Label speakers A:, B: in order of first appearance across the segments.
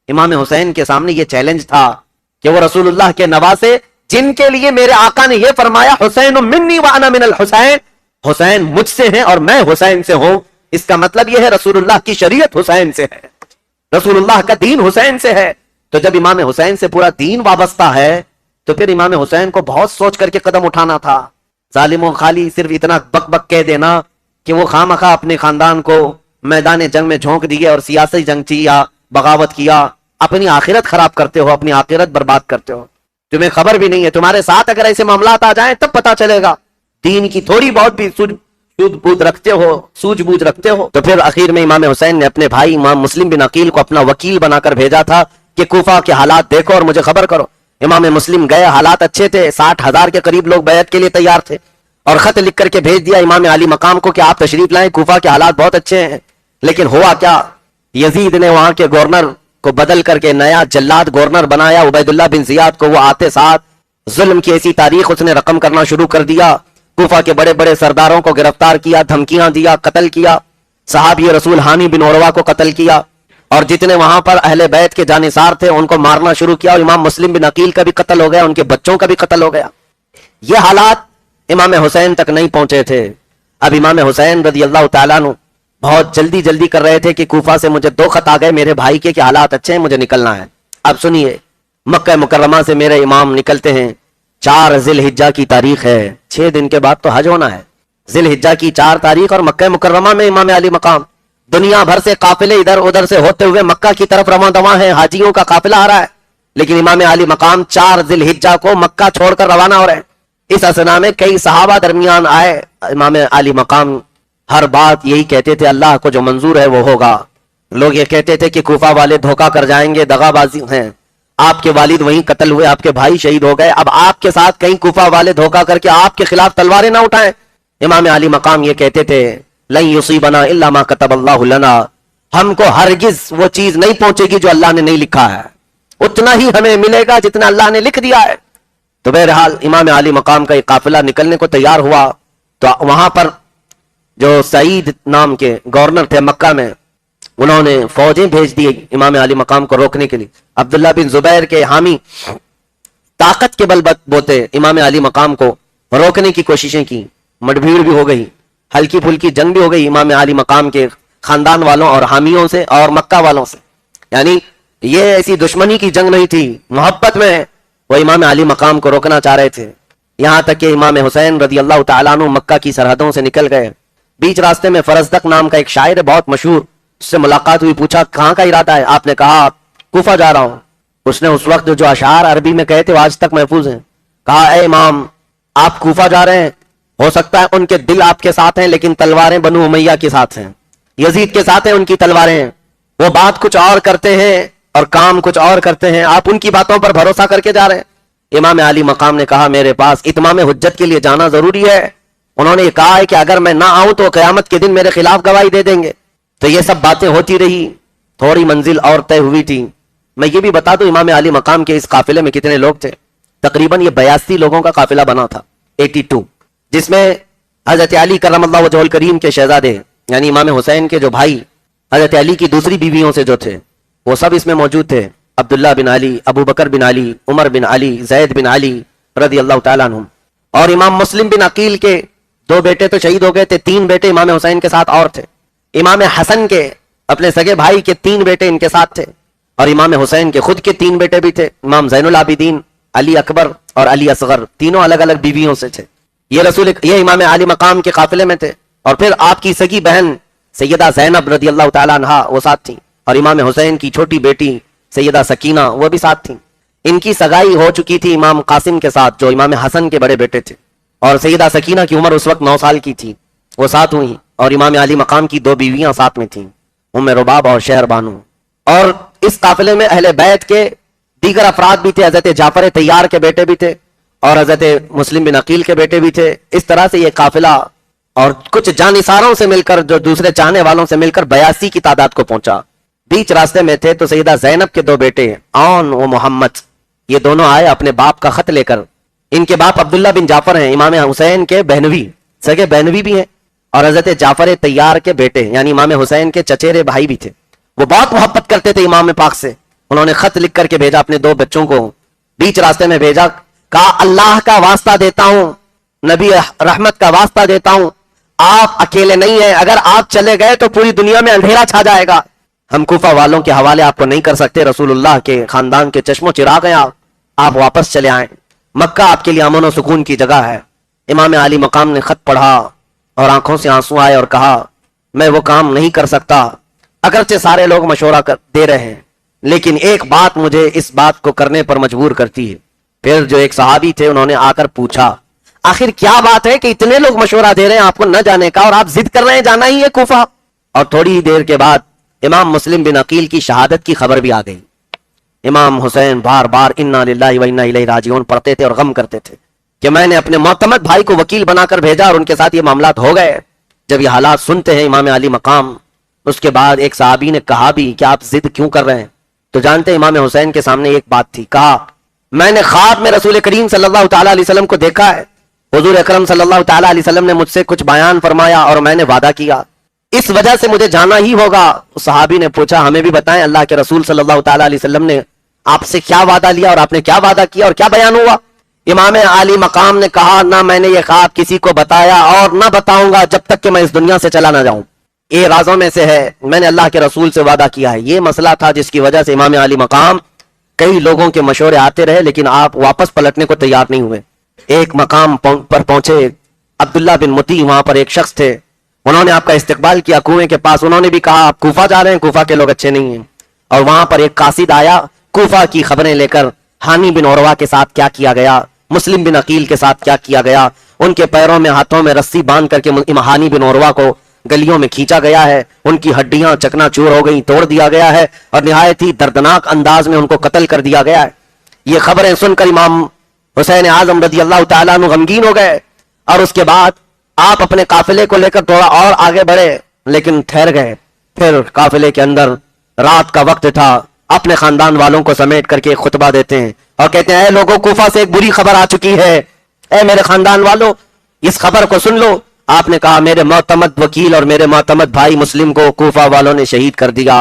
A: امام حسین کے سامنے یہ چیلنج تھا کہ وہ رسول اللہ کے نواسے جن کے لیے میرے آقا نے یہ فرمایا حسین منی وانا من الحسین، حسین مجھ سے ہیں اور میں حسین سے ہوں، اس کا مطلب یہ ہے رسول اللہ کی شریعت حسین سے ہے، رسول اللہ کا دین حسین سے ہے۔ تو جب امام حسین سے پورا دین وابستہ ہے تو پھر امام حسین کو بہت سوچ کر کے قدم اٹھانا تھا۔ ظالموں خالی صرف اتنا بک بک کہہ دینا کہ وہ خواہ اپنے خاندان کو میدان جنگ میں جھونک دیے اور سیاسی جنگ کیا، بغاوت کیا، اپنی آخرت خراب کرتے ہو، اپنی آخرت برباد کرتے ہو، تمہیں خبر بھی نہیں ہے، تمہارے ساتھ اگر ایسے معاملات آ جائیں تب پتا چلے گا دین کی تھوڑی بہت بھی سوجھ بوجھ رکھتے ہو۔ تو پھر آخر میں امام حسین نے اپنے بھائی امام مسلم بن عقیل کو اپنا وکیل بنا کر بھیجا تھا کہ کوفہ کے حالات دیکھو اور مجھے خبر کرو۔ امام مسلم گئے، حالات اچھے تھے، 60,000 کے قریب لوگ بیعت کے لیے تیار تھے، اور خط لکھ کر کے بھیج دیا امام علی مقام کو کہ آپ تشریف لائیں، کوفہ کے حالات بہت اچھے ہیں۔ لیکن ہوا کیا، یزید نے وہاں کے گورنر کو بدل کر کے نیا جلاد گورنر بنایا عبید اللہ بن زیاد کو۔ وہ آتے ساتھ ظلم کی ایسی تاریخ اس نے رقم کرنا شروع کر دیا، کوفہ کے بڑے بڑے سرداروں کو گرفتار کیا، دھمکیاں دیا، قتل کیا، صحابی رسول حامی بن عروہ کو قتل کیا، اور جتنے وہاں پر اہل بیت کے جانثار تھے ان کو مارنا شروع کیا، اور امام مسلم بن عقیل کا بھی قتل ہو گیا، ان کے بچوں کا بھی قتل ہو گیا۔ یہ حالات امام حسین تک نہیں پہنچے تھے۔ اب امام حسین رضی اللہ تعالیٰ عنہ بہت جلدی کر رہے تھے کہ کوفہ سے مجھے 2 خط آ گئے میرے بھائی کے کہ حالات اچھے ہیں، مجھے نکلنا ہے۔ اب سنیے، مکہ مکرمہ سے میرے امام نکلتے ہیں، 4 ذی الحجہ کی تاریخ ہے، 6 دن کے بعد تو حج ہونا ہے۔ ذی الحجہ کی 4 تاریخ اور مکہ مکرمہ میں امام علی مقام، دنیا بھر سے قافلے ادھر ادھر سے ہوتے ہوئے مکہ کی طرف رواں دواں ہیں، حاجیوں کا قافلہ آ رہا ہے، لیکن امام علی مقام 4 ذی الحجہ کو مکہ چھوڑ کر روانہ ہو رہے ہیں۔ اس اسنا میں کئی صحابہ درمیان آئے، امام علی مقام ہر بات یہی کہتے تھے اللہ کو جو منظور ہے وہ ہوگا۔ لوگ یہ کہتے تھے کہ کوفہ والے دھوکہ کر جائیں گے، دغا بازی ہیں، آپ کے والد وہیں قتل ہوئے، آپ کے بھائی شہید ہو گئے، اب آپ کے ساتھ کہیں کوفہ والے دھوکہ کر کے آپ کے خلاف تلواریں نہ اٹھائیں۔ امام علی مقام یہ کہتے تھے لن یصیبنا الا ما كتب اللہ لنا، ہم کو ہرگز وہ چیز نہیں پہنچے گی جو اللہ نے نہیں لکھا ہے، اتنا ہی ہمیں ملے گا جتنا اللہ نے لکھ دیا ہے۔ تو بہرحال امام علی مقام کا ایک قافلہ نکلنے کو تیار ہوا، تو وہاں پر جو سعید نام کے گورنر تھے مکہ میں، انہوں نے فوجیں بھیج دی امام علی مقام کو روکنے کے لیے۔ عبداللہ بن زبیر کے حامی طاقت کے بل بوتے امام علی مقام کو روکنے کی کوششیں کی، مڈبھیڑ بھی ہو گئی، ہلکی پھلکی جنگ بھی ہو گئی امام علی مقام کے خاندان والوں اور حامیوں سے اور مکہ والوں سے۔ یعنی یہ ایسی دشمنی کی جنگ نہیں تھی، محبت میں وہ امام علی مقام کو روکنا چاہ رہے تھے، یہاں تک کہ امام حسین رضی اللہ تعالیٰ عنہ مکہ کی سرحدوں سے نکل گئے۔ بیچ راستے میں فرزدق نام کا ایک شاعر ہے بہت مشہور، اس سے ملاقات ہوئی، پوچھا کہاں کا ارادہ ہے؟ آپ نے کہا کوفہ جا رہا ہوں۔ اس نے اس وقت جو اشعار عربی میں کہے تھے وہ آج تک محفوظ ہیں۔ کہا اے امام، آپ کوفہ جا رہے ہیں، ہو سکتا ہے ان کے دل آپ کے ساتھ ہیں لیکن تلواریں بنو امیہ کے ساتھ ہیں، یزید کے ساتھ ہیں ان کی تلواریں ہیں، وہ بات کچھ اور کرتے ہیں اور کام کچھ اور کرتے ہیں، آپ ان کی باتوں پر بھروسہ کر کے جا رہے ہیں۔ امام علی مقام نے کہا میرے پاس اتمام حجت کے لیے جانا ضروری ہے، انہوں نے کہا ہے کہ اگر میں نہ آؤں تو قیامت کے دن میرے خلاف گواہی دے دیں گے۔ تو یہ سب باتیں ہوتی رہی، تھوڑی منزل اور طے ہوئی تھی۔ میں یہ بھی بتا دوں امام علی مقام کے اس قافلے میں کتنے لوگ تھے، تقریباً یہ 82 لوگوں کا قافلہ بنا تھا، 82، جس میں حضرت علی کرم اللہ وجہہ الکریم کے شہزادے یعنی امام حسین کے جو بھائی حضرت علی کی دوسری بیویوں سے جو تھے وہ سب اس میں موجود تھے، عبداللہ بن علی، ابو بکر بن علی، عمر بن علی، زید بن علی رضی اللہ تعالیٰ عنہم، اور امام مسلم بن عقیل کے 2 بیٹے تو شہید ہو گئے تھے، 3 بیٹے امام حسین کے ساتھ اور تھے، امام حسن کے اپنے سگے بھائی کے 3 بیٹے ان کے ساتھ تھے، اور امام حسین کے خود کے 3 بیٹے بھی تھے، امام زین العابدین، علی اکبر اور علی اصغر، تینوں الگ الگ بیویوں سے تھے۔ یہ امام علی مقام کے قافلے میں تھے، اور پھر آپ کی سگی بہن سیدہ زینب رضی اللہ تعالیٰ عنہا وہ ساتھ تھیں، اور امام حسین کی چھوٹی بیٹی سیدہ سکینہ وہ بھی ساتھ تھیں۔ ان کی سگائی ہو چکی تھی امام قاسم کے ساتھ جو امام حسن کے بڑے بیٹے تھے، اور سیدہ سکینہ کی عمر اس وقت 9 سال کی تھی، وہ ساتھ ہوئی، اور امام علی مقام کی 2 بیویاں ساتھ میں تھیں، ام رباب اور شہر بانو۔ اور اس قافلے میں اہل بیت کے دیگر افراد بھی تھے، حضرت جعفر طیار کے بیٹے بھی تھے اور حضرت مسلم بن عقیل کے بیٹے بھی تھے۔ اس طرح سے یہ قافلہ اور کچھ جانثاروں سے مل کر جو دوسرے چاہنے والوں سے مل کر 82 کی تعداد کو پہنچا۔ بیچ راستے میں تھے تو سیدہ زینب کے 2 بیٹے عون و محمد، یہ دونوں آئے اپنے باپ کا خط لے کر۔ ان کے باپ عبداللہ بن جعفر ہیں، امام حسین کے بہنوی، سگے بہنوی بھی ہیں، اور حضرت جعفر طیار کے بیٹے یعنی امام حسین کے چچیرے بھائی بھی تھے۔ وہ بہت محبت کرتے تھے امام پاک سے، انہوں نے خط لکھ کر کے بھیجا اپنے 2 بچوں کو, بیچ راستے میں بھیجا, کہا اللہ کا واسطہ دیتا ہوں, نبی رحمت کا واسطہ دیتا ہوں, آپ اکیلے نہیں ہیں, اگر آپ چلے گئے تو پوری دنیا میں اندھیرا چھا جائے گا, ہم کوفہ والوں کے حوالے آپ کو نہیں کر سکتے, رسول اللہ کے خاندان کے چشم و چراغ ہیں آپ واپس چلے آئیں, مکہ آپ کے لیے امن و سکون کی جگہ ہے. امام علی مقام نے خط پڑھا اور آنکھوں سے آنسو آئے اور کہا میں وہ کام نہیں کر سکتا, اگرچہ سارے لوگ مشورہ دے رہے ہیں, لیکن ایک بات مجھے اس بات کو کرنے پر مجبور کرتی ہے. پھر جو ایک صحابی تھے انہوں نے آ کر پوچھا آخر کیا بات ہے کہ اتنے لوگ مشورہ دے رہے ہیں آپ کو نہ جانے کا اور آپ ضد کر رہے ہیں جانا ہی ہے کوفہ. اور تھوڑی ہی دیر کے بعد امام مسلم بن عقیل کی شہادت کی خبر بھی آ گئی. امام حسین بار بار انا للہ و انا الیہ راجعون پڑھتے تھے اور غم کرتے تھے کہ میں نے اپنے معتمد بھائی کو وکیل بنا کر بھیجا اور ان کے ساتھ یہ معاملات ہو گئے. جب یہ حالات سنتے ہیں امام علی مقام, اس کے بعد ایک صحابی نے کہا بھی کہ آپ ضد کیوں کر رہے ہیں, تو جانتے امام حسین کے سامنے ایک بات تھی. کہا میں نے خواب میں رسول کریم صلی اللہ تعالی علیہ وسلم کو دیکھا ہے, حضور اکرم صلی اللہ تعالی علیہ وسلم نے مجھ سے کچھ بیان فرمایا اور میں نے وعدہ کیا, اس وجہ سے مجھے جانا ہی ہوگا. صحابی نے پوچھا ہمیں بھی بتائیں اللہ کے رسول صلی اللہ تعالی علیہ وسلم نے آپ سے کیا وعدہ لیا اور آپ نے کیا وعدہ کیا اور کیا بیان ہوا. امام علی مقام نے کہا نہ میں نے یہ خواب کسی کو بتایا اور نہ بتاؤں گا جب تک کہ میں اس دنیا سے چلا نہ جاؤں. یہ رازوں میں سے ہے, میں نے اللہ کے رسول سے وعدہ کیا ہے. یہ مسئلہ تھا جس کی وجہ سے امام علی مقام کئی لوگوں کے مشورے آتے رہے لیکن آپ واپس پلٹنے کو تیار نہیں ہوئے. ایک مقام پر پہنچے, عبداللہ بن متی وہاں پر ایک شخص تھے, انہوں نے آپ کا استقبال کیا کنویں کے پاس. انہوں نے بھی کہا آپ کوفہ جا رہے ہیں, کوفہ کے لوگ اچھے نہیں ہیں. اور وہاں پر ایک قاصد آیا کوفہ کی خبریں لے کر, ہانی بن عروہ کے ساتھ کیا کیا گیا, مسلم بن عقیل کے ساتھ کیا کیا گیا, ان کے پیروں میں ہاتھوں میں رسی باندھ کر کے ہانی بن عروہ کو گلیوں میں کھینچا گیا ہے, ان کی ہڈیاں چکنا چور ہو گئی, توڑ دیا گیا ہے اور نہایت ہی دردناک انداز میں ان کو قتل کر دیا گیا ہے. یہ خبریں سن کر امام حسین اعظم رضی اللہ تعالیٰ عنہ غمگین ہو گئے اور اس کے بعد آپ اپنے قافلے کو لے کر تھوڑا اور آگے بڑھے لیکن ٹھہر گئے. پھر قافلے کے اندر رات کا وقت تھا, اپنے خاندان والوں کو سمیٹ کر کے خطبہ دیتے ہیں اور کہتے ہیں اے لوگوں کوفہ سے ایک بری خبر آ چکی ہے, اے میرے خاندان والوں اس خبر کو سن لو. آپ نے کہا میرے معتمد وکیل اور میرے معتمد بھائی مسلم کو کوفہ والوں نے شہید کر دیا.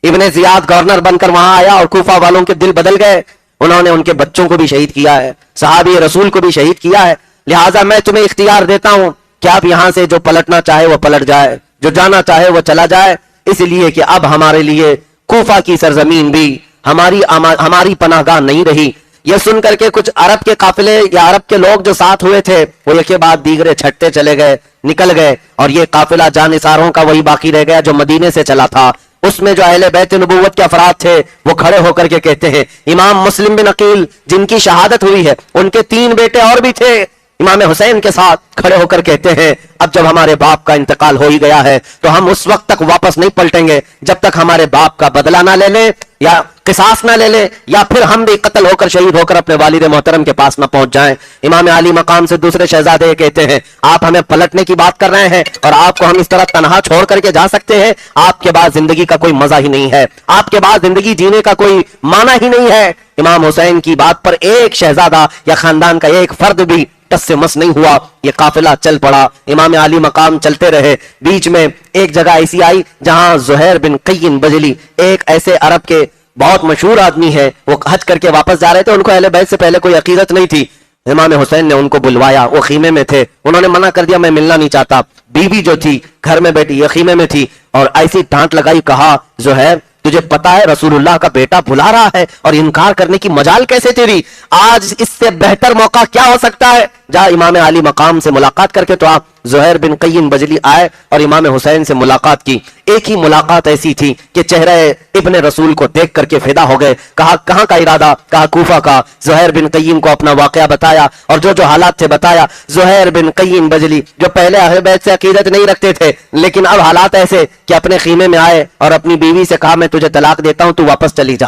A: ابن زیاد گورنر بن کر وہاں آیا اور کوفہ والوں کے دل بدل گئے, انہوں نے ان کے بچوں کو بھی شہید کیا ہے, صحابی رسول کو بھی شہید کیا ہے. لہٰذا میں تمہیں اختیار دیتا ہوں کہ آپ یہاں سے جو پلٹنا چاہے وہ پلٹ جائے, جو جانا چاہے وہ چلا جائے, اس لیے کہ اب ہمارے لیے کوفہ کی سرزمین بھی ہماری پناہ گاہ نہیں رہی. یہ سن کر کے کچھ عرب کے قافلے یا عرب کے لوگ جو ساتھ ہوئے تھے وہ ایک کے بعد دیگرے چھٹتے چلے گئے, نکل گئے, اور یہ قافلہ جانثاروں کا وہی باقی رہ گیا جو مدینے سے چلا تھا. اس میں جو اہل بیت نبوت کے افراد تھے وہ کھڑے ہو کر کے کہتے ہیں امام مسلم بن عقیل جن کی شہادت ہوئی ہے ان کے 3 بیٹے اور بھی تھے, امام حسین کے ساتھ کھڑے ہو کر کہتے ہیں اب جب ہمارے باپ کا انتقال ہو ہی گیا ہے تو ہم اس وقت تک واپس نہیں پلٹیں گے جب تک ہمارے باپ کا بدلہ نہ لے لیں یا قصاص نہ لے لیں یا پھر ہم بھی قتل ہو کر شہید ہو کر اپنے والد محترم کے پاس نہ پہنچ جائیں. امام علی مقام سے دوسرے شہزادے کہتے ہیں آپ ہمیں پلٹنے کی بات کر رہے ہیں اور آپ کو ہم اس طرح تنہا چھوڑ کر کے جا سکتے ہیں؟ آپ کے بعد زندگی کا کوئی مزہ ہی نہیں ہے, آپ کے بعد زندگی جینے کا کوئی معنی ہی نہیں ہے. امام حسین کی بات پر ایک شہزادہ یا خاندان کا ایک فرد بھی ٹس سے مس نہیں ہوا. یہ قافلہ چل پڑا, امام علی مقام چلتے رہے. بیچ میں ایک جگہ ایسی آئی جہاں زہیر بن قیم بجلی ایک ایسے عرب کے بہت مشہور آدمی ہے, وہ حج کر کے واپس جا رہے تھے, ان کو اہل بیت سے پہلے کوئی عقیدت نہیں تھی. امام حسین نے ان کو بلوایا, وہ خیمے میں تھے, انہوں نے منع کر دیا میں ملنا نہیں چاہتا. بیوی جو تھی گھر میں بیٹھی, یہ خیمے میں تھی, اور ایسی ڈانٹ لگائی, کہا زہیر تجھے پتا ہے رسول اللہ کا بیٹا بھلا رہا ہے اور انکار کرنے کی مجال کیسے تیری؟ آج اس سے بہتر موقع کیا ہو سکتا ہے؟ جا امام علی مقام سے ملاقات کر کے. تو آپ زہیر بن قیم بجلی آئے اور امام حسین سے ملاقات کی. ایک ہی ملاقات ایسی تھی کہ چہرہ ابن رسول کو دیکھ کر کے فدا ہو گئے. کہا کہاں کا ارادہ؟ کہا کوفہ کا. زہیر بن قیم کو اپنا واقعہ بتایا اور جو جو حالات تھے بتایا. زہیر بن قیم بجلی جو پہلے اہل بیت سے عقیدت نہیں رکھتے تھے لیکن اب حالات ایسے کہ اپنے خیمے میں آئے اور اپنی بیوی سے کہا میں تجھے طلاق دیتا ہوں, تو واپس چلی جا,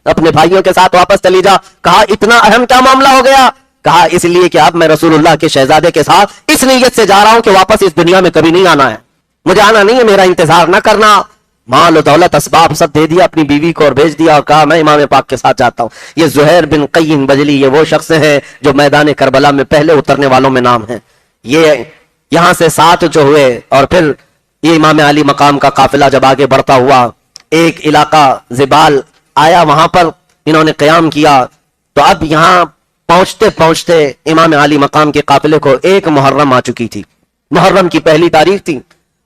A: اپنے بھائیوں کے ساتھ واپس چلی جا. کہا اتنا اہم کیا معاملہ ہو گیا؟ کہا اس لیے کہ اب میں رسول اللہ کے شہزادے کے ساتھ اس نیت سے جا رہا ہوں کہ واپس اس دنیا میں کبھی نہیں آنا ہے, مجھے آنا نہیں ہے, میرا انتظار نہ کرنا. مال و دولت اسباب سب دے دیا اپنی بیوی کو اور بھیج دیا اور کہا میں امام پاک کے ساتھ جاتا ہوں. یہ زہیر بن قیم بجلی یہ وہ شخص ہیں جو میدان کربلا میں پہلے اترنے والوں میں نام ہے. یہ یہاں سے 7 جو ہوئے اور پھر یہ امام علی مقام کا قافلہ جب آگے بڑھتا ہوا ایک علاقہ زبال آیا وہاں پر انہوں نے قیام کیا. تو اب یہاں پہنچتے پہنچتے امام عالی مقام کے قافلے کو 1 محرم آ چکی تھی. محرم کی پہلی تاریخ تھی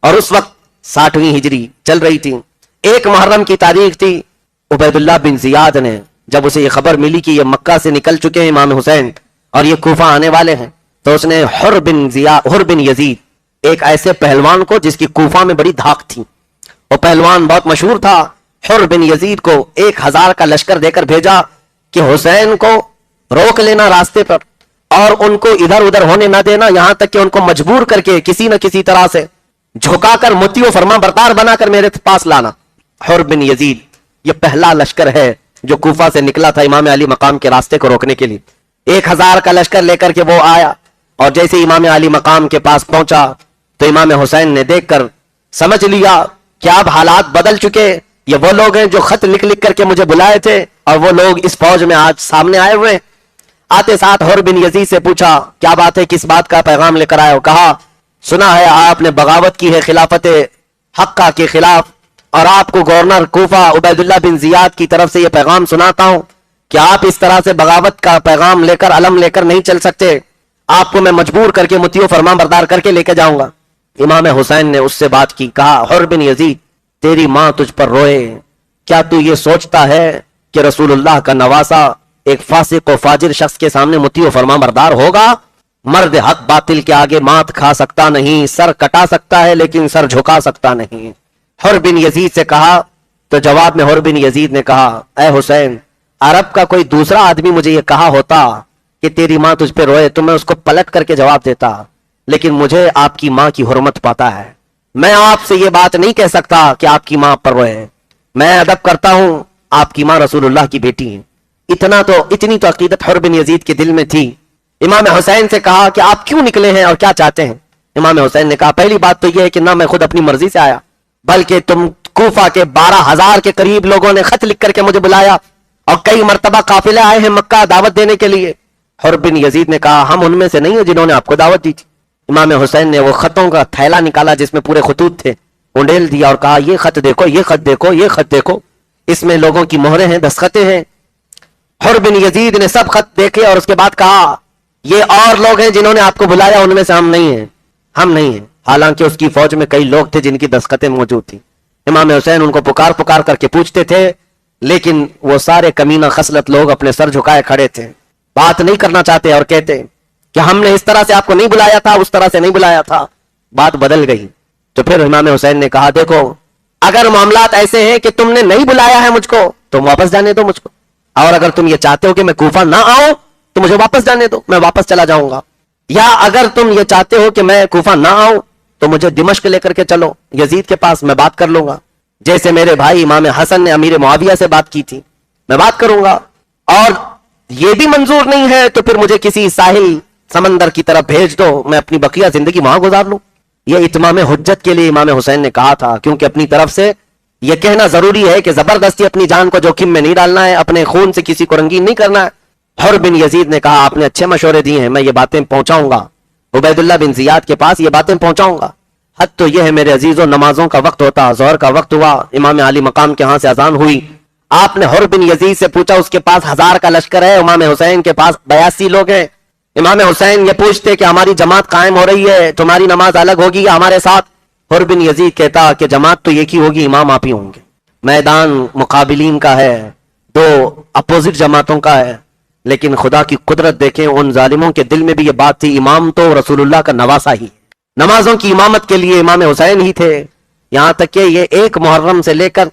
A: اور اس وقت 60ویں ہجری چل رہی تھی. 1 محرم کی تاریخ تھی. عبید اللہ بن زیاد نے جب اسے یہ خبر ملی کہ یہ مکہ سے نکل چکے ہیں امام حسین اور یہ کوفہ آنے والے ہیں, تو اس نے حر بن یزید, ایک ایسے پہلوان کو جس کی کوفہ میں بڑی دھاک تھی, وہ پہلوان بہت مشہور تھا, حر بن یزید کو 1000 کا لشکر دے کر بھیجا کہ حسین کو روک لینا راستے پر اور ان کو ادھر ادھر ہونے نہ دینا, یہاں تک کہ ان کو مجبور کر کے کسی نہ کسی طرح سے جھکا کر متی و فرما بردار بنا کر میرے پاس لانا. حر بن یزید یہ پہلا لشکر ہے جو کوفہ سے نکلا تھا امام علی مقام کے راستے کو روکنے کے لیے. 1000 کا لشکر لے کر کے وہ آیا اور جیسے امام علی مقام کے پاس پہنچا تو امام حسین نے دیکھ کر سمجھ لیا کہ اب حالات بدل چکے, یہ وہ لوگ ہیں جو خط لکھ لکھ کر کے مجھے بلائے تھے اور وہ لوگ اس فوج میں آج سامنے آئے ہوئے. آتے ساتھ حر بن یزید سے پوچھا کیا بات ہے, کس بات کا پیغام لے کر آئے ہو؟ کہا سنا ہے آپ نے بغاوت کی ہے خلافت حقہ کے خلاف, اور آپ کو گورنر کوفہ عبید اللہ بن زیاد کی طرف سے یہ پیغام سناتا ہوں کہ آپ اس طرح سے بغاوت کا پیغام لے کر علم لے کر نہیں چل سکتے, آپ کو میں مجبور کر کے متی و فرما بردار کر کے لے کے جاؤں گا. امام حسین نے اس سے بات کی, کہا حر بن یزید تیری ماں تجھ پر روئے, کیا تو یہ سوچتا ہے کہ رسول اللہ کا نواسا ایک فاسق و فاجر شخص کے سامنے متی و فرما بردار ہوگا؟ مرد حق باطل کے آگے مات کھا سکتا نہیں, سر کٹا سکتا ہے لیکن سر جھکا سکتا نہیں. حر بن یزید سے کہا تو جواب میں حر بن یزید نے کہا اے حسین, عرب کا کوئی دوسرا آدمی مجھے یہ کہا ہوتا کہ تیری ماں تجھ پہ روئے تو میں اس کو پلٹ کر کے جواب دیتا, لیکن مجھے آپ کی ماں کی حرمت پاتا ہے, میں آپ سے یہ بات نہیں کہہ سکتا کہ آپ کی ماں پر روئے, میں ادب کرتا ہوں, آپ کی ماں رسول اللہ کی بیٹی ہے. اتنی تو عقیدت حر بن یزید کے دل میں تھی. امام حسین سے کہا کہ آپ کیوں نکلے ہیں اور کیا چاہتے ہیں؟ امام حسین نے کہا پہلی بات تو یہ ہے کہ نہ میں خود اپنی مرضی سے آیا, بلکہ تم کوفہ کے 12,000 کے قریب لوگوں نے خط لکھ کر کے مجھے بلایا اور کئی مرتبہ قافلے آئے ہیں مکہ دعوت دینے کے لیے. حر بن یزید نے کہا ہم ان میں سے نہیں ہیں جنہوں نے آپ کو دعوت دی تھی. امام حسین نے وہ خطوں کا تھیلا نکالا جس میں پورے خطوط تھے, انڈیل دیا اور کہا یہ خط دیکھو, یہ خط دیکھو, یہ خط دیکھو, اس میں لوگوں کی مہریں ہیں, دستخطیں ہیں. حر بن یزید نے سب خط دیکھے اور اس کے بعد کہا یہ اور لوگ ہیں جنہوں نے آپ کو بلایا, ان میں سے ہم نہیں ہیں, ہم نہیں ہیں. حالانکہ اس کی فوج میں کئی لوگ تھے جن کی دستخطیں موجود تھیں. امام حسین ان کو پکار پکار کر کے پوچھتے تھے, لیکن وہ سارے کمینہ خصلت لوگ اپنے سر جھکائے کھڑے تھے, بات نہیں کرنا چاہتے اور کہتے کہ ہم نے اس طرح سے آپ کو نہیں بلایا تھا, اس طرح سے نہیں بلایا تھا. بات بدل گئی تو پھر امام حسین نے کہا دیکھو اگر معاملات ایسے ہیں کہ تم نے نہیں بلایا ہے مجھ کو تو واپس جانے دو مجھ کو, اور اگر تم یہ چاہتے ہو کہ میں کوفہ نہ آؤں تو مجھے واپس جانے دو, میں واپس چلا جاؤں گا. یا اگر تم یہ چاہتے ہو کہ میں کوفہ نہ آؤں تو مجھے دمشق لے کر کے چلو, یزید کے پاس, میں بات کر لوں گا, جیسے میرے بھائی امام حسن نے امیر معاویہ سے بات کی تھی, میں بات کروں گا. اور یہ بھی منظور نہیں ہے تو پھر مجھے کسی ساحل سمندر کی طرف بھیج دو, میں اپنی بقیہ زندگی وہاں گزار لوں. یہ اتمام حجت کے لیے امام حسین نے کہا تھا, کیونکہ اپنی طرف سے یہ کہنا ضروری ہے کہ زبردستی اپنی جان کو جوخم میں نہیں ڈالنا ہے, اپنے خون سے کسی کو رنگین نہیں کرنا ہے. حر بن یزید نے کہا آپ نے اچھے مشورے دیے ہیں, میں یہ باتیں پہنچاؤں گا عبید اللہ بن زیاد کے پاس, یہ باتیں پہنچاؤں گا. حد تو یہ ہے میرے عزیزوں, نمازوں کا وقت ہوتا, ظہر کا وقت ہوا, امام علی مقام کے ہاں سے اذان ہوئی. آپ نے حر بن یزید سے پوچھا, اس کے پاس 1000 کا لشکر ہے, امام حسین کے پاس 82 لوگ ہیں. امام حسین یہ پوچھتے کہ ہماری جماعت قائم ہو رہی ہے, تمہاری نماز الگ ہوگی یا ہمارے ساتھ؟ حر بن یزید کہتا کہ جماعت تو ایک ہی ہوگی, امام آپ ہی ہوں گے. میدان مقابلین کا ہے, دو اپوزٹ جماعتوں کا ہے, لیکن خدا کی قدرت دیکھیں, ان ظالموں کے دل میں بھی یہ بات تھی امام تو رسول اللہ کا نواسا ہی, نمازوں کی امامت کے لیے امام حسین ہی تھے. یہاں تک کہ یہ 1 محرم سے لے کر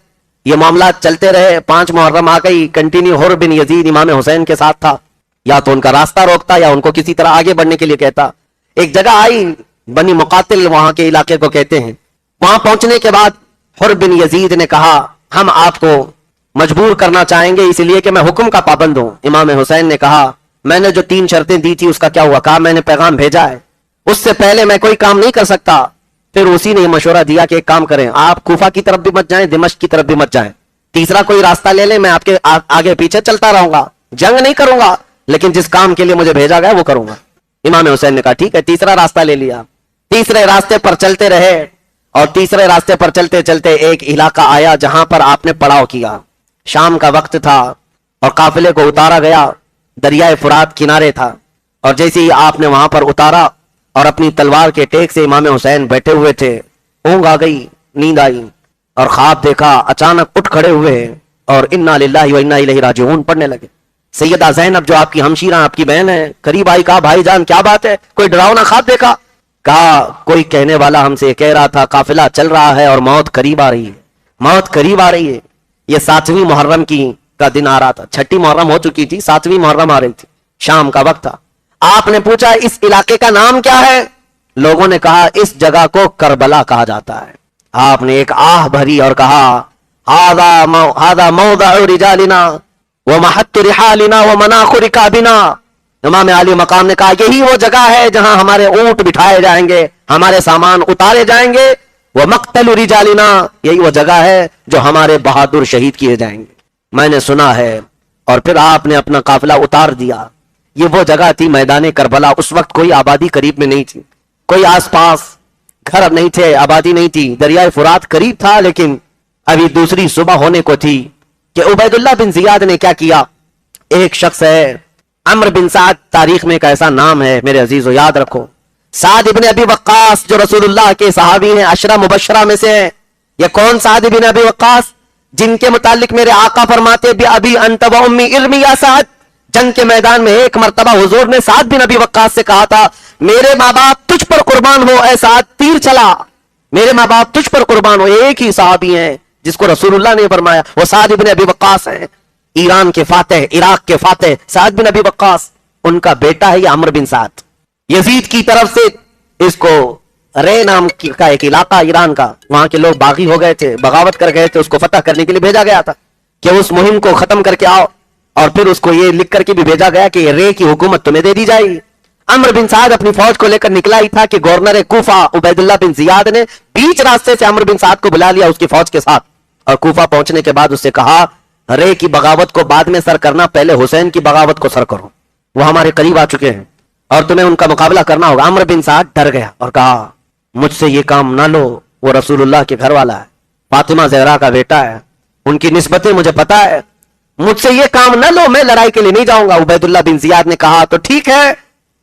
A: یہ معاملات چلتے رہے, 5 محرم آ گئی, کنٹینیو حر بن یزید امام حسین کے ساتھ تھا, یا تو ان کا راستہ روکتا یا ان کو کسی طرح آگے بڑھنے کے لیے کہتا. ایک جگہ آئی بنی مقاتل, وہاں کے علاقے کو کہتے ہیں, وہاں پہنچنے کے بعد حر بن یزید نے کہا ہم آپ کو مجبور کرنا چاہیں گے اس لیے کہ میں حکم کا پابند ہوں. امام حسین نے کہا میں نے جو 3 شرطیں دی تھی اس کا کیا ہوا؟ کہا میں نے پیغام بھیجا ہے, اس سے پہلے میں کوئی کام نہیں کر سکتا. پھر اسی نے یہ مشورہ دیا کہ ایک کام کریں, آپ کوفہ کی طرف بھی مت جائیں, دمشق کی طرف بھی مت جائیں, تیسرا کوئی راستہ لے لیں, میں آپ کے آگے پیچھے چلتا رہوں گا, جنگ نہیں کروں گا, لیکن جس کام کے لیے مجھے بھیجا گیا وہ کروں گا. امام حسین نے کہا ٹھیک ہے, تیسرا راستہ لے لیا. تیسرے راستے پر چلتے رہے اور تیسرے راستے پر چلتے چلتے ایک علاقہ آیا جہاں پر آپ نے پڑاؤ کیا. شام کا وقت تھا اور قافلے کو اتارا گیا، دریائے فرات کنارے تھا، اور جیسے ہی آپ نے وہاں پر اتارا اور اپنی تلوار کے ٹیک سے امام حسین بیٹھے ہوئے تھے، اونگ آ گئی، نیند آئی اور خواب دیکھا، اچانک اٹھ کھڑے ہوئے اور انا للہ و انا الیہ راجعون پڑھنے لگے۔ سیدہ زینب جو آپ کی ہمشیرہ، آپ کی بہن ہے، قریب آئی، کہا بھائی جان کیا بات ہے، کوئی ڈراؤنا خواب دیکھا؟ کہا کوئی کہنے والا ہم سے کہہ رہا تھا قافلہ چل رہا ہے اور موت قریب آ رہی ہے، موت قریب آ رہی ہے۔ یہ 7ویں محرم کا دن آ رہا تھا، 6 محرم ہو چکی تھی، 7ویں محرم آ رہی تھی، شام کا وقت تھا۔ آپ نے پوچھا اس علاقے کا نام کیا ہے؟ لوگوں نے کہا اس جگہ کو کربلا کہا جاتا ہے۔ آپ نے ایک آہ بھری اور کہا ہذا موضع رجالنا ومحط رحالنا ومناخ رکابنا۔ امام علی مقام نے کہا یہی وہ جگہ ہے جہاں ہمارے اونٹ بٹھائے جائیں گے، ہمارے سامان اتارے جائیں گے، وہ مقتل رجالنا، یہی وہ جگہ ہے جو ہمارے بہادر شہید کیے جائیں گے، میں نے سنا ہے۔ اور پھر آپ نے اپنا قافلہ اتار دیا۔ یہ وہ جگہ تھی میدان کربلا۔ اس وقت کوئی آبادی قریب میں نہیں تھی، کوئی آس پاس گھر نہیں تھے، آبادی نہیں تھی، دریائے فرات قریب تھا، لیکن ابھی دوسری صبح ہونے کو تھی کہ عبید اللہ بن زیاد نے کیا کیا۔ ایک شخص ہے عمرو بن سعد، تاریخ میں ایک ایسا نام ہے میرے عزیزو، یاد رکھو، سعد ابن ابی وقاص جو رسول اللہ کے صحابی ہیں، 10 مبشرہ میں سے ہیں۔ یہ کون سعد ابن ابی وقاص؟ جن کے متعلق میرے آقا فرماتے بی ابی انت و امی ارمی یا سعد۔ جنگ کے میدان میں ایک مرتبہ حضور نے سعد بن ابی وقاص سے کہا تھا میرے ماں باپ تجھ پر قربان ہو اے سعد، تیر چلا، میرے ماں باپ تجھ پر قربان ہو۔ ایک ہی صحابی ہیں جس کو رسول اللہ نے فرمایا، وہ سعد بن ابی وقاص ہیں، ایران کے فاتح، عراق کے فاتح سعد بن ابی وقاص۔ ان کا بیٹا ہے یہ عمرو بن سعد۔ یزید کی طرف سے اس کو رے نام کا ایک علاقہ ایران کا، وہاں کے لوگ باغی ہو گئے تھے، بغاوت کر گئے تھے، اس کو فتح کرنے کے لیے بھیجا گیا تھا کہ اس مہم کو ختم کر کے آؤ، اور پھر اس کو یہ لکھ کر کے بھی بھیجا گیا کہ رے کی حکومت تمہیں دے دی جائے گی۔ عمرو بن سعد اپنی فوج کو لے کر نکلا ہی تھا کہ گورنر کوفہ عبید اللہ بن زیاد نے بیچ راستے سے عمرو بن سعد کو بلا لیا اس کی فوج کے ساتھ، اور کوفہ پہنچنے کے بعد اس سے کہا رے کی بغاوت کو بعد میں سر کرنا، پہلے حسین کی بغاوت کو سر کرو، وہ ہمارے قریب آ چکے ہیں اور تمہیں ان کا مقابلہ کرنا ہوگا۔ عمرو بن سعد ڈر گیا اور کہا مجھ سے یہ کام نہ لو، وہ رسول اللہ کے گھر والا ہے، فاطمہ زہرا کا بیٹا ہے، ان کی نسبتیں مجھے پتا ہے، مجھ سے یہ کام نہ لو، میں لڑائی کے لیے نہیں جاؤں گا۔ عبید اللہ بن زیاد نے کہا تو ٹھیک ہے،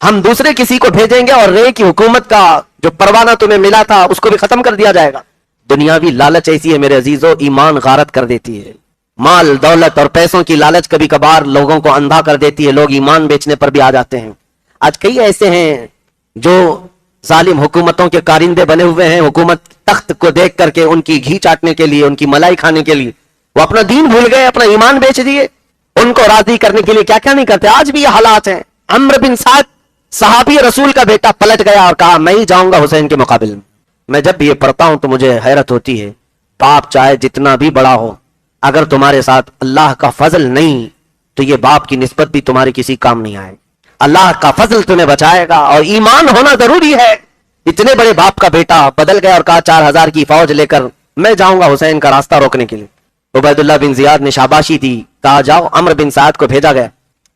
A: ہم دوسرے کسی کو بھیجیں گے اور رے کی حکومت کا جو پروانہ تمہیں ملا تھا اس کو بھی ختم کر دیا جائے گا۔ دنیاوی لالچ ایسی ہے میرے عزیزو، ایمان غارت کر دیتی ہے۔ مال دولت اور پیسوں کی لالچ کبھی کبھار لوگوں کو اندھا کر دیتی ہے، لوگ ایمان بیچنے پر بھی آ جاتے ہیں۔ آج کئی ایسے ہیں جو ظالم حکومتوں کے کارندے بنے ہوئے ہیں، حکومت تخت کو دیکھ کر کے ان کی گھی چاٹنے کے لیے، ان کی ملائی کھانے کے لیے وہ اپنا دین بھول گئے، اپنا ایمان بیچ دیے۔ ان کو راضی کرنے کے لیے کیا کیا نہیں کرتے، آج بھی یہ حالات ہیں۔ عمرو بن سعد صحابی رسول کا بیٹا پلٹ گیا اور کہا میں ہی جاؤں گا حسین کے مقابل میں۔ میں جب بھی یہ پڑھتا ہوں تو مجھے حیرت ہوتی ہے، باپ چاہے جتنا بھی بڑا ہو، اگر تمہارے ساتھ اللہ کا فضل نہیں تو یہ باپ کی نسبت بھی تمہاری کسی کام نہیں آئے۔ اللہ کا فضل تمہیں بچائے گا اور ایمان ہونا ضروری ہے۔ اتنے بڑے باپ کا بیٹا بدل گیا اور کہا 4000 کی فوج لے کر میں جاؤں گا حسین کا راستہ روکنے کے لیے۔ عبید اللہ بن زیاد نے شاباشی دی، کہا جاؤ۔ عمرو بن سعد کو بھیجا گیا،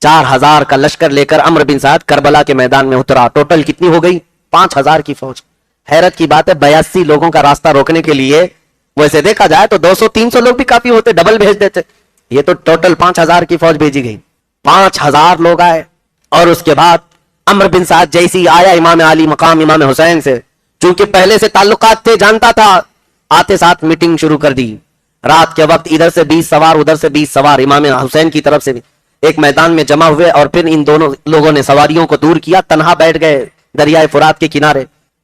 A: 4000 کا لشکر لے کر عمرو بن سعد کربلا کے میدان میں اترا۔ ٹوٹل کتنی ہو گئی؟ 5000 کی فوج۔ حیرت کی بات ہے 82 لوگوں کا راستہ روکنے کے لیے، ویسے دیکھا جائے تو 200-300 لوگ بھی کافی ہوتے، ڈبل بھیج دیتے، یہ تو ٹوٹل 5000 کی فوج بھیجی گئی۔ 5000 لوگ آئے اور اس کے بعد عمرو بن سعد جیسی آیا امام علی مقام امام حسین سے، چونکہ پہلے سے تعلقات تھے، جانتا تھا، آتے ساتھ میٹنگ شروع کر دی۔ رات کے وقت ادھر سے 20 سوار، ادھر سے 20 سوار امام حسین کی طرف سے بھی ایک میدان میں جمع ہوئے، اور پھر ان دونوں لوگوں نے سواریوں کو دور کیا، تنہا بیٹھ گئے دریائے فرات کے کنارے۔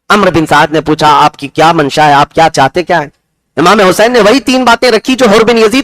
A: عمرو بن سعد نے پوچھا آپ کی کیا منشا ہے، آپ کیا چاہتے کیا ہیں؟ امام حسین نے وہی 3 باتیں رکھی جو حر بن یزید